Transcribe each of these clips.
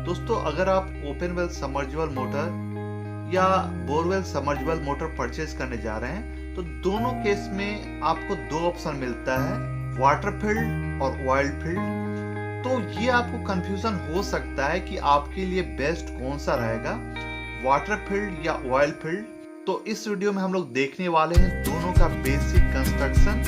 दोस्तों, अगर आप ओपन वेल सबमर्जिबल मोटर या बोरवेल सबमर्जिबल मोटर परचेज करने जा रहे हैं तो दोनों केस में आपको दो ऑप्शन मिलता है, वाटर फील्ड और ऑयल फील्ड। तो ये आपको कंफ्यूजन हो सकता है कि आपके लिए बेस्ट कौन सा रहेगा, वाटर फील्ड या ऑयल फील्ड। तो इस वीडियो में हम लोग देखने वाले हैं दोनों का बेसिक कंस्ट्रक्शन,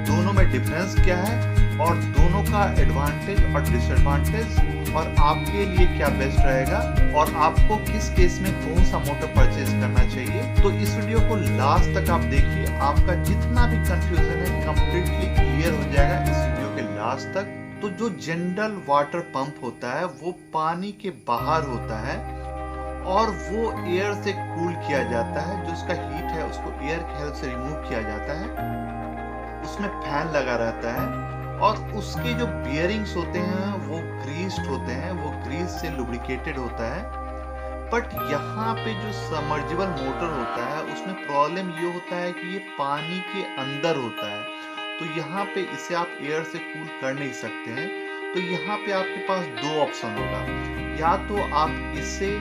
दोनों में डिफरेंस क्या है और दोनों का एडवांटेज और डिसएडवांटेज और आपके लिए क्या बेस्ट रहेगा और आपको किस केस में कौन सा मोटर परचेज करना चाहिए। तो इस वीडियो को लास्ट तक आप देखिए, आपका जितना भी कंफ्यूजन है कंप्लीटली क्लियर हो जाएगा इस वीडियो के लास्ट तक। तो जो जनरल वाटर पंप होता है वो पानी के बाहर होता है और वो एयर से कूल किया जाता है। जो उसका हीट है उसको एयर की हेल्प से रिमूव किया जाता है, उसमें फैन लगा रहता है और उसके जो बियरिंग्स होते हैं वो ग्रीस्ड होते हैं, वो ग्रीस से लुब्रिकेटेड होता है। बट यहाँ पे जो सबमर्जिबल मोटर होता है उसमें प्रॉब्लम ये होता है कि ये पानी के अंदर होता है, तो यहाँ पे इसे आप एयर से कूल कर नहीं सकते हैं। तो यहाँ पे आपके पास दो ऑप्शन होगा, या तो आप इसे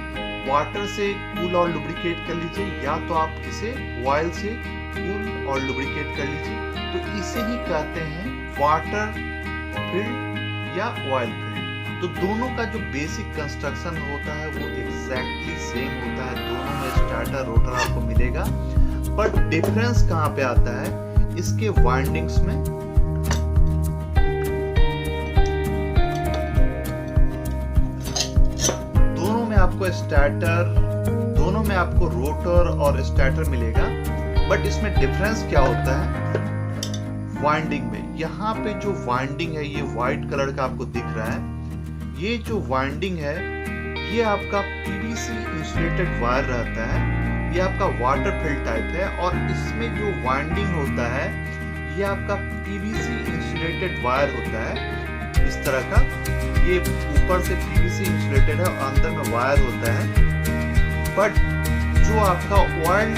वाटर से कूल और लुब्रिकेट कर लीजिए या तो आप इसे ऑयल से कूल और लुब्रिकेट कर लीजिए। तो इसे ही कहते हैं वाटर फील्ड या ऑयल फील्ड। तो दोनों का जो बेसिक कंस्ट्रक्शन होता है वो एग्जैक्टली सेम होता है, दोनों में स्टार्टर रोटर आपको मिलेगा। बट डिफरेंस कहाँ पे आता है, इसके वाइंडिंग्स में। दोनों में आपको स्टार्टर, दोनों में आपको रोटर और स्टार्टर मिलेगा। बट इसमें डिफरेंस क्या होता है, वाइंडिंग में। यहाँ पे जो वाइंडिंग है ये व्हाइट कलर का आपको दिख रहा है, ये जो वाइंडिंग है ये आपका पीवीसी इंसुलेटेड वायर रहता है, ये आपका वाटर फील्ड टाइप है। और इसमें जो वाइंडिंग होता है ये आपका पीवीसी इंसुलेटेड वायर होता है इस तरह का, ये ऊपर से पीवीसी इंसुलेटेड है और अंदर में वायर होता है। बट जो आपका ऑयल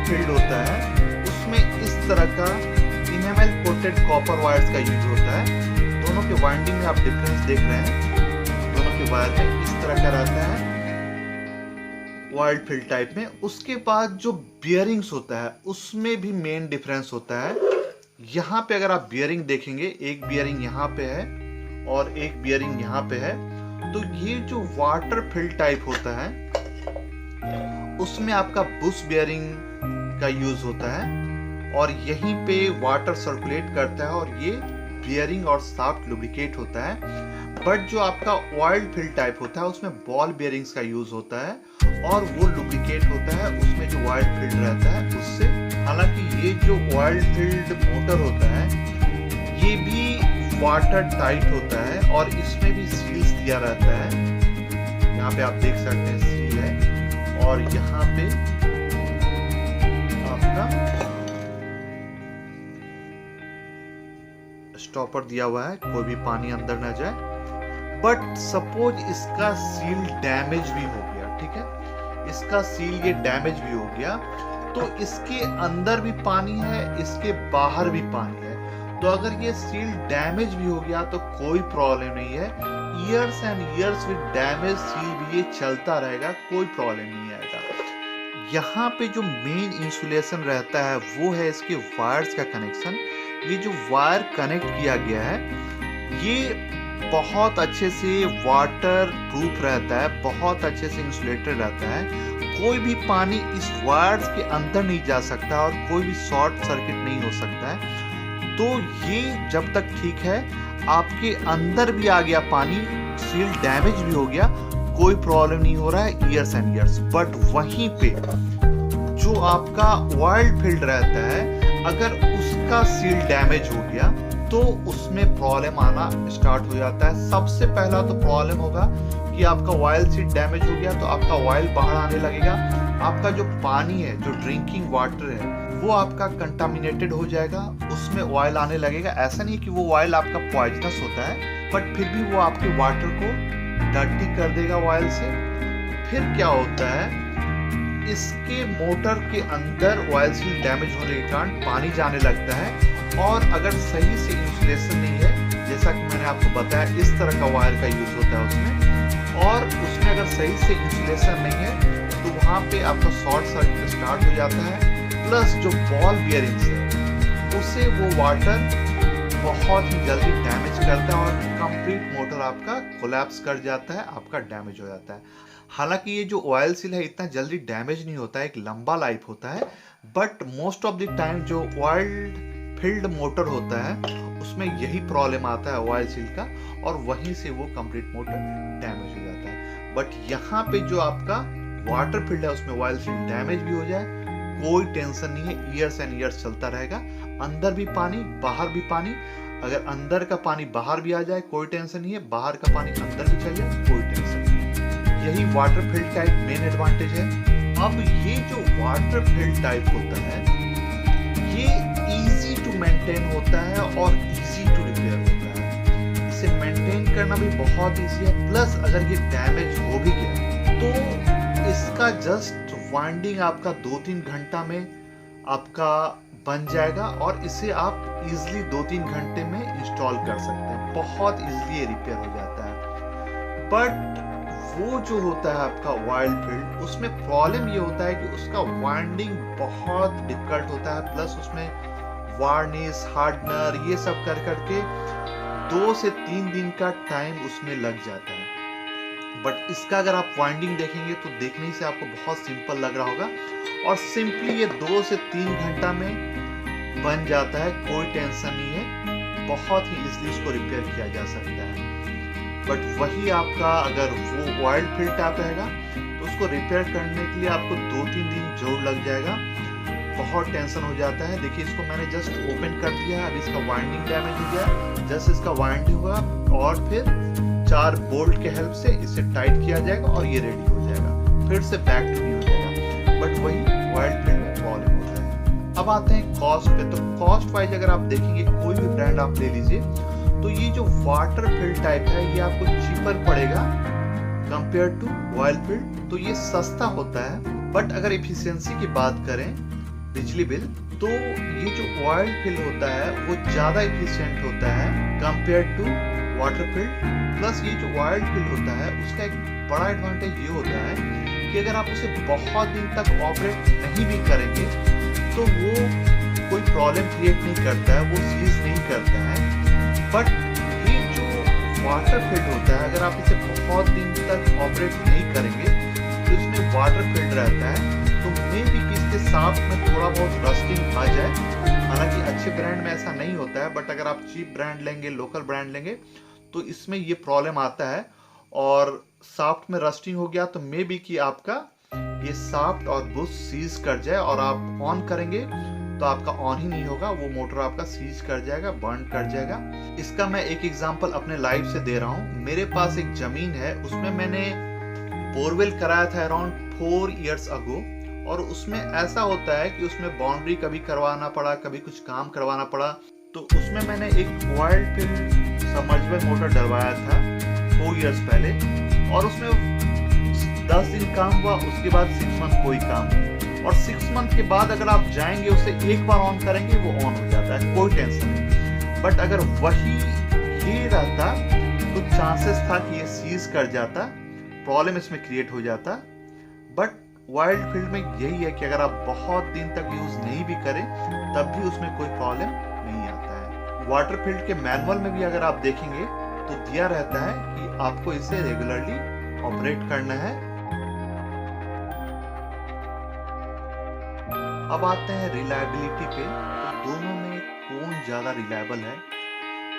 फील्ड होता है उसमें इस तरह का इनेमल कोटेड कॉपर वायर्स का यूज होता है। दोनों के वाइंडिंग में आप डिफरेंस देख रहे हैं, दोनों के वायर में इस तरह का रहता है ऑयल फील्ड टाइप में। उसके बाद जो बियरिंग्स होता है उसमें भी मेन डिफरेंस होता है। यहाँ पे अगर आप बियरिंग देखेंगे, एक बियरिंग यहाँ पे है और एक बियरिंग यहाँ पे है। तो ये जो वाटर फील्ड टाइप होता है उसमें आपका बुश बियरिंग का यूज होता है और यहीं पे वाटर सर्कुलेट करता है और ये बियरिंग और शाफ्ट लुब्रिकेट होता है। बट जो आपका ऑयल फील्ड टाइप होता है उसमें बॉल बियरिंग्स का यूज होता है और वो लुब्रिकेट होता है उसमें जो ऑयल फील्ड रहता है उससे। हालांकि ये जो ऑयल फील्ड मोटर होता है ये भी वाटर टाइट होता है और इसमें भी सील्स दिया रहता है। यहाँ पे आप देख सकते हैं सील है और यहाँ पे आपका स्टॉपर दिया हुआ है, कोई भी पानी अंदर ना जाए। बट सपोज इसका सील डैमेज भी हो गया, ठीक है, इसका सील ये डैमेज भी हो गया तो इसके अंदर भी पानी है, इसके बाहर भी पानी है। तो अगर ये सील डैमेज भी हो गया तो कोई प्रॉब्लम नहीं है, years and years with damage seal भी ये चलता रहेगा, कोई प्रॉब्लम नहीं आएगा। यहाँ पे जो मेन इंसुलेशन रहता है वो है इसके वायर्स का कनेक्शन। ये जो वायर कनेक्ट किया गया है ये बहुत अच्छे से वाटर प्रूफ रहता है, बहुत अच्छे से इंसुलेटेड रहता है। कोई भी पानी इस वायर्स के अंदर नहीं जा सकता और कोई भी शॉर्ट सर्किट नहीं हो सकता है। तो ये जब तक ठीक है, आपके अंदर भी आ गया पानी, सील डैमेज भी हो गया, कोई प्रॉब्लम नहीं हो रहा है ईयर्स एंड ईयर्स। बट वहीं पे जो आपका ऑयल फील्ड रहता है अगर उसका सील डैमेज हो गया तो उसमें प्रॉब्लम आना स्टार्ट हो जाता है। सबसे पहला तो प्रॉब्लम होगा कि आपका ऑयल सील डैमेज हो गया तो आपका ऑयल बाहर आने लगेगा, आपका जो पानी है, जो ड्रिंकिंग वाटर है वो आपका कंटामिनेटेड हो जाएगा, उसमें ऑयल आने लगेगा। ऐसा नहीं कि वो ऑयल आपका पॉइजनस होता है, बट फिर भी वो आपके वाटर को डर्टी कर देगा ऑयल से। फिर क्या होता है, इसके मोटर के अंदर ऑयल सील डैमेज होने के कारण पानी जाने लगता है और अगर सही से इंसुलेशन नहीं है, जैसा कि मैंने आपको बताया इस तरह का वायर का यूज होता है उसमें, और सही से इंसुलेशन नहीं है तो वहाँ पे आपका शॉर्ट सर्किट स्टार्ट हो जाता है। प्लस जो बॉल बियरिंग्स है उसे वो वाटर बहुत ही जल्दी डैमेज करता है और कंप्लीट मोटर आपका कोलैप्स कर जाता है, आपका डैमेज हो जाता है। हालांकि ये जो ऑयल सील है इतना जल्दी डैमेज नहीं होता है, एक लंबा लाइफ होता है, but most of the time जो ऑयल फिल्ड मोटर होता है उसमें यही प्रॉब्लम आता है ऑयल सील का, और वहीं से वो कंप्लीट मोटर डैमेज हो जाता है। बट यहाँ पे जो आपका वाटर फील्ड है उसमें ऑयल सील डैमेज भी हो जाए कोई टेंशन नहीं है, ईयर्स एंड ईयर्स चलता रहेगा। अंदर भी पानी बाहर भी पानी, अगर अंदर का पानी बाहर भी आ जाए कोई टेंशन नहीं है, बाहर का पानी अंदर भी चल जाए कोई टेंशन नहीं है। यही वाटर फील्ड का एक मेन एडवांटेज है। अब ये जो वाटर फील्ड टाइप होता है ये इजी टू मेंटेन होता है और इजी टू रिपेयर होता है। इसे मेंटेन करना भी बहुत इजी है। प्लस अगर ये डैमेज हो भी गया तो इसका जस्ट वाइंडिंग आपका 2-3 घंटा में आपका बन जाएगा और इसे आप इजीली 2-3 घंटे में इंस्टॉल कर सकते हैं। बहुत इजीली ये रिपेयर हो जाता है। बट वो जो होता है आपका ऑयल फील्ड उसमें प्रॉब्लम ये होता है कि उसका वाइंडिंग बहुत डिफिकल्ट होता है। प्लस उसमें वार्निश हार्डनर ये सब कर करके 2 से 3 दिन का टाइम उसमें लग जाता है। बट इसका अगर आप वाइंडिंग देखेंगे तो देखने से आपको बहुत सिंपल लग रहा होगा और सिंपली ये 2 से 3 घंटा में बन जाता है, कोई टेंशन नहीं है, बहुत ही इजीली इसको रिपेयर किया जा सकता है। बट वही आपका अगर वो ऑयल फील्ड टाइप रहेगा तो उसको रिपेयर करने के लिए आपको 2-3 दिन जरूर लग जाएगा, बहुत टेंशन हो जाता है। देखिए इसको मैंने जस्ट ओपन कर दिया है, अभी इसका वाइंडिंग डैमेज हो गया, जस्ट इसका वाइंडिंग हुआ और फिर 4 बोल्ट के हेल्प से इसे टाइट किया जाएगा और ये रेडी हो जाएगा, फिर से बैक टू न्यू हो जाएगा। बट वही ऑयल फील्ड में प्रॉब्लम होता है। अब आते हैं कॉस्ट पे। तो कॉस्ट वाइज अगर आप देखेंगे कोई भी ब्रांड आप ले लीजिए तो ये जो वाटर फील्ड टाइप है ये आपको चीपर पड़ेगा कंपेयर टू ऑयल फील्ड, तो ये सस्ता होता है। बट अगर एफिशिएंसी की बात करें बिजली बिल तो ये जो ऑयल फील्ड होता है वो ज्यादा एफिशिएंट होता है compare to water field. Plus ये जो ऑयल फील्ड होता है उसका एक बड़ा एडवांटेज ये होता है कि अगर आप उसे बहुत दिन तक ऑपरेट नहीं भी करेंगे तो वो कोई प्रॉब्लम क्रिएट नहीं करता है, वो सीज नहीं करता है। बट ये जो वाटर फील्ड होता है अगर आप इसे बहुत दिन तक ऑपरेट नहीं करेंगे तो इसमें वाटर फील्ड रहता है, तो मे बी कि इसके साथ में थोड़ा बहुत रस्टिंग आ जाए। हालांकि अच्छे ब्रांड में ऐसा नहीं होता है, बट अगर आप चीप ब्रांड लेंगे लोकल ब्रांड लेंगे तो इसमें ये प्रॉब्लम आता है और साफ्ट में रस्टिंग हो गया तो मे बी कि आपका ये साफ्ट और बुश सीज कर जाए और आप ऑन करेंगे तो आपका ऑन ही नहीं होगा, वो मोटर आपका सीज कर जाएगा, बर्न कर जाएगा। इसका मैं एक एग्जांपल अपने लाइफ से दे रहा हूँ। मेरे पास एक जमीन है, उसमें मैंने बोरवेल कराया था अराउंड 4 इयर्स अगो, और उसमें ऐसा होता है कि उसमें बाउंड्री कभी करवाना पड़ा, कभी कुछ काम करवाना पड़ा, तो उसमें मैंने एक ऑयल फील्ड सबमर्सिबल मोटर डलवाया था 4 इयर्स पहले, और उसमें 10 दिन काम हुआ, उसके बाद 6 मंथ कोई काम नहीं। और 6 मंथ के बाद अगर आप जाएंगे उसे एक बार ऑन करेंगे वो ऑन हो जाता है, कोई टेंशन नहीं। बट अगर वही ये रहता तो चांसेस था कि ये सीज कर जाता, प्रॉब्लम इसमें क्रिएट हो जाता। बट वाइल्ड फील्ड में यही है कि अगर आप बहुत दिन तक यूज नहीं भी करें तब भी उसमें कोई प्रॉब्लम नहीं आता है। वाटर फील्ड के मैनुअल में भी अगर आप देखेंगे तो दिया रहता है कि आपको इसे रेगुलरली ऑपरेट करना है। अब आते हैं रिलायबिलिटी पे, तो दोनों में कौन ज्यादा रिलायबल है?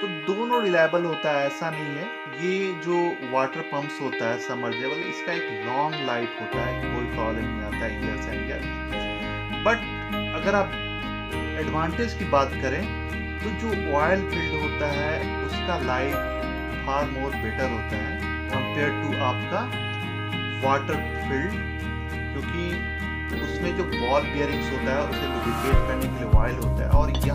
तो दोनों रिलायबल होता है, ऐसा नहीं है। ये जो वाटर पंप्स होता है सबमर्सिबल, इसका एक लॉन्ग लाइफ होता है, कोई प्रॉब्लम नहीं आता है ईयर्स एंड ईयर्स। बट अगर आप एडवांटेज की बात करें तो जो ऑयल फील्ड होता है उसका लाइफ फार मोर बेटर होता है कंपेयर टू आपका वाटर फील्ड, क्योंकि उसमें जो बॉल बियरिंग्स होता है उसे लुब्रिकेट करने के लिए ऑयल होता है। और